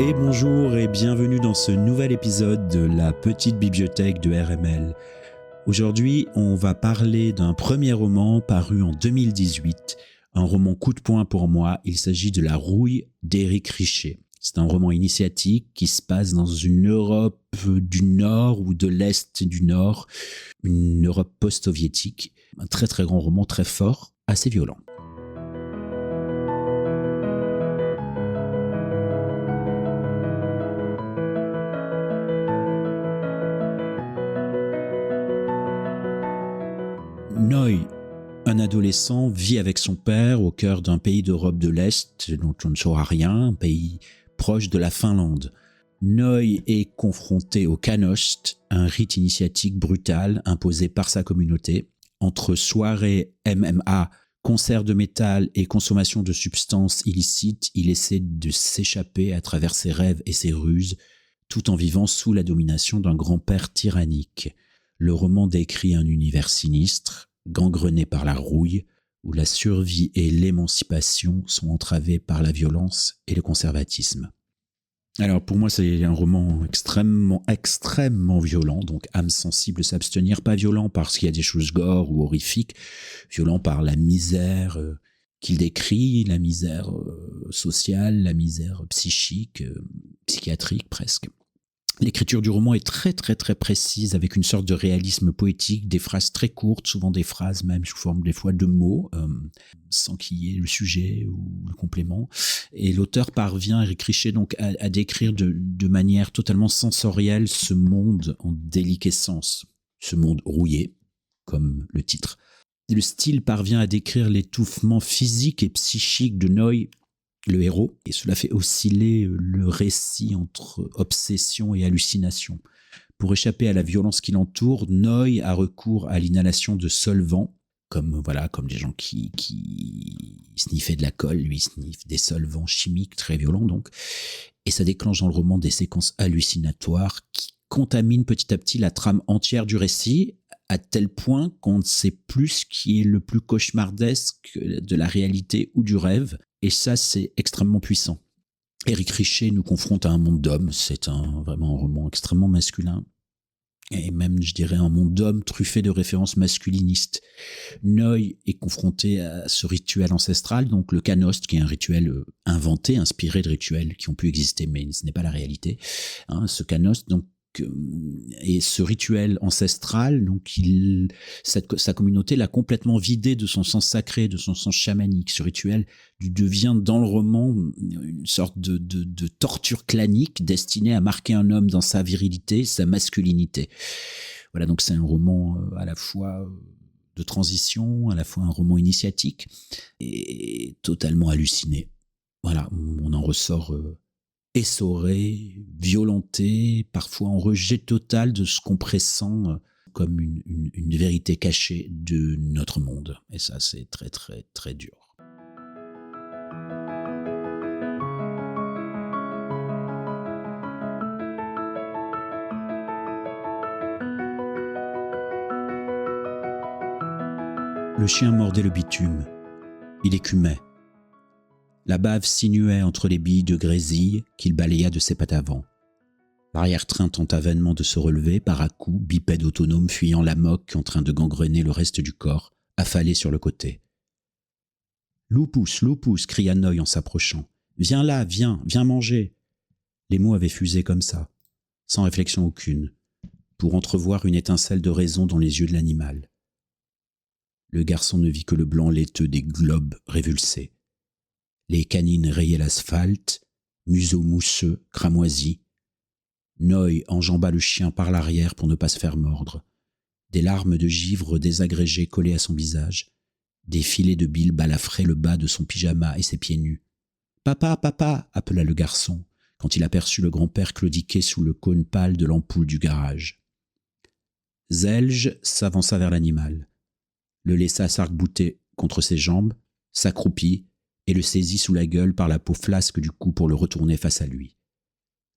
Et bonjour et bienvenue dans ce nouvel épisode de la petite bibliothèque de RML. Aujourd'hui, on va parler d'un premier roman paru en 2018, un roman coup de poing pour moi. Il s'agit de La Rouille d'Éric Richet. C'est un roman initiatique qui se passe dans une Europe du Nord ou de l'Est du Nord, une Europe post-soviétique. Un très très grand roman, très fort, assez violent. Noé, un adolescent, vit avec son père au cœur d'un pays d'Europe de l'Est dont on ne saura rien, un pays proche de la Finlande. Noé est confronté au Kanost, un rite initiatique brutal imposé par sa communauté. Entre soirées MMA, concerts de métal et consommation de substances illicites, il essaie de s'échapper à travers ses rêves et ses ruses, tout en vivant sous la domination d'un grand-père tyrannique. Le roman décrit un univers sinistre, gangrené par la rouille, où la survie et l'émancipation sont entravées par la violence et le conservatisme. Alors pour moi c'est un roman extrêmement violent, donc âme sensible s'abstenir, pas violent parce qu'il y a des choses gore ou horrifiques, violent par la misère qu'il décrit, la misère sociale, la misère psychique, psychiatrique presque. L'écriture du roman est très précise, avec une sorte de réalisme poétique, des phrases très courtes, souvent des phrases même sous forme des fois de mots, sans qu'il y ait le sujet ou le complément. Et l'auteur parvient, Éric Richet, donc à décrire de manière totalement sensorielle ce monde en déliquescence, ce monde rouillé, comme le titre. Et le style parvient à décrire l'étouffement physique et psychique de Noé, le héros, et cela fait osciller le récit entre obsession et hallucination. Pour échapper à la violence qui l'entoure, Noé a recours à l'inhalation de solvants, comme des gens qui sniffaient de la colle, lui sniffe des solvants chimiques très violents donc, et ça déclenche dans le roman des séquences hallucinatoires qui contaminent petit à petit la trame entière du récit, à tel point qu'on ne sait plus ce qui est le plus cauchemardesque de la réalité ou du rêve. Et ça, c'est extrêmement puissant. Éric Richet nous confronte à un monde d'hommes. C'est vraiment un roman extrêmement masculin. Et même, je dirais, un monde d'hommes truffé de références masculinistes. Noé est confronté à ce rituel ancestral, donc le Kanost, qui est un rituel inventé, inspiré de rituels qui ont pu exister, mais ce n'est pas la réalité. Ce Kanost, donc, et ce rituel ancestral, donc sa communauté l'a complètement vidé de son sens sacré, de son sens chamanique. Ce rituel devient dans le roman une sorte de torture clanique destinée à marquer un homme dans sa virilité, sa masculinité. Voilà, donc c'est un roman à la fois de transition, à la fois un roman initiatique et totalement halluciné. Voilà, on en ressort essoré, violenté, parfois en rejet total de ce qu'on pressent comme une vérité cachée de notre monde. Et ça, c'est très dur. Le chien mordait le bitume. Il écumait. La bave sinuait entre les billes de grésille qu'il balaya de ses pattes avant. L'arrière-train tenta vainement de se relever, par à-coups, bipède autonome fuyant la moque en train de gangrener le reste du corps, affalé sur le côté. « Loupousse, Loupousse !» cria Noé en s'approchant. « Viens là, viens manger !» Les mots avaient fusé comme ça, sans réflexion aucune, pour entrevoir une étincelle de raison dans les yeux de l'animal. Le garçon ne vit que le blanc laiteux des globes révulsés. Les canines rayaient l'asphalte, museau mousseux, cramoisi. Noé enjamba le chien par l'arrière pour ne pas se faire mordre. Des larmes de givre désagrégées collaient à son visage. Des filets de bile balafraient le bas de son pyjama et ses pieds nus. « Papa, papa !» appela le garçon, quand il aperçut le grand-père claudiquer sous le cône pâle de l'ampoule du garage. Zelge s'avança vers l'animal, le laissa s'arc-bouter contre ses jambes, s'accroupit et le saisit sous la gueule par la peau flasque du cou pour le retourner face à lui.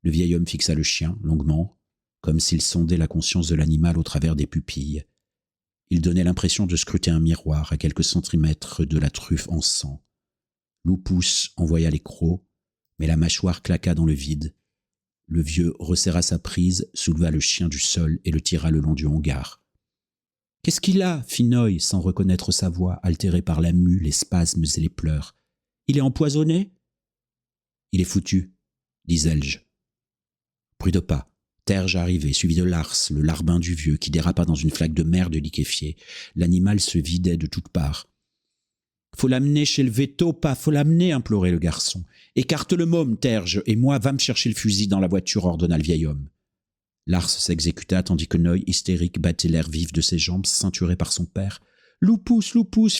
Le vieil homme fixa le chien, longuement, comme s'il sondait la conscience de l'animal au travers des pupilles. Il donnait l'impression de scruter un miroir à quelques centimètres de la truffe en sang. Loupousse envoya les crocs, Mais la mâchoire claqua dans le vide. Le vieux resserra sa prise, souleva le chien du sol et le tira le long du hangar. « Qu'est-ce qu'il a ?» fit Noy, sans reconnaître sa voix, altérée par la mue, les spasmes et les pleurs. « Il est empoisonné ?» « Il est foutu, » dit Zelge. Bruit de pas. Terge arrivait, suivi de Lars, le larbin du vieux, qui dérapa dans une flaque de merde liquéfiée. L'animal se vidait de toutes parts. « Faut l'amener chez le veto, pas, faut l'amener !» implorait le garçon. « Écarte le môme, Terge, et moi, va me chercher le fusil dans la voiture » ordonna le vieil homme. Lars s'exécuta tandis que Noy, hystérique, battait l'air vif de ses jambes, ceinturé par son père. « Loupous,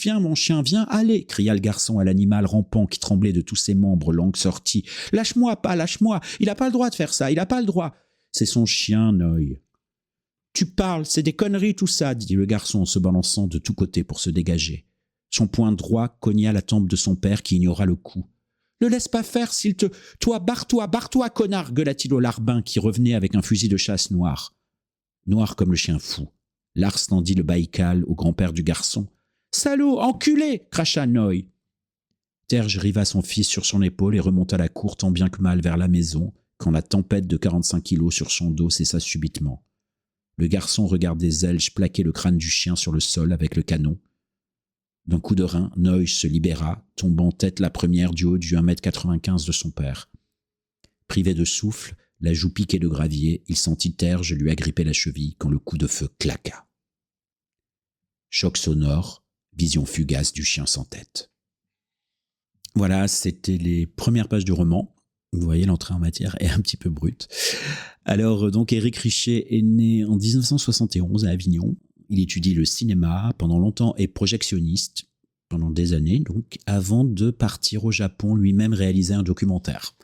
viens mon chien, viens, allez !» cria le garçon à l'animal rampant qui tremblait de tous ses membres, langue sortie. « Lâche-moi, pas, lâche-moi, il n'a pas le droit de faire ça, il n'a pas le droit !»« C'est son chien, Noy. »« Tu parles, c'est des conneries tout ça !» dit le garçon en se balançant de tous côtés pour se dégager. Son poing droit cogna la tempe de son père qui ignora le coup. « Le laisse pas faire, s'il te... Toi, barre-toi, connard !» gueula-t-il au larbin qui revenait avec un fusil de chasse noir. Noir comme le chien fou. Lars tendit le Baïkal au grand-père du garçon. « Salaud, enculé !» cracha Noy. Terge riva son fils sur son épaule et remonta la cour tant bien que mal vers la maison quand la tempête de 45 kilos sur son dos cessa subitement. Le garçon regardait Zelge plaquer le crâne du chien sur le sol avec le canon. D'un coup de rein, Noy se libéra, tombant tête la première du haut du 1,95 m de son père. Privé de souffle, la joue piquée de gravier, il sentit Terge lui agripper la cheville quand le coup de feu claqua. Choc sonore, vision fugace du chien sans tête. Voilà, c'était les premières pages du roman. Vous voyez, l'entrée en matière est un petit peu brute. Alors, donc, Éric Richet est né en 1971 à Avignon. Il étudie le cinéma, pendant longtemps est projectionniste, pendant des années donc, avant de partir au Japon, lui-même réaliser un documentaire.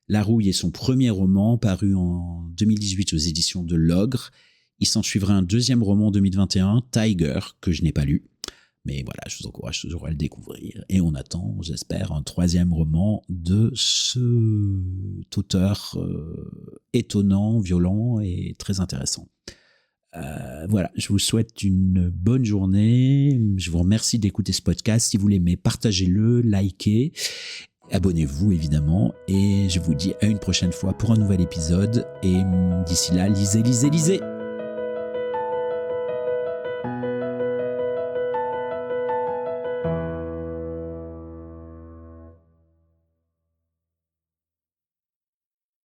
La Rouille est son premier roman, paru en 2018 aux éditions de l'Ogre. Il s'en suivra un deuxième roman en 2021, Tiger, que je n'ai pas lu. Mais voilà, je vous encourage toujours à le découvrir. Et on attend, j'espère, un troisième roman de cet auteur étonnant, violent et très intéressant. Voilà, je vous souhaite une bonne journée. Je vous remercie d'écouter ce podcast. Si vous l'aimez, partagez-le, likez, abonnez-vous évidemment. Et je vous dis à une prochaine fois pour un nouvel épisode. Et d'ici là, lisez.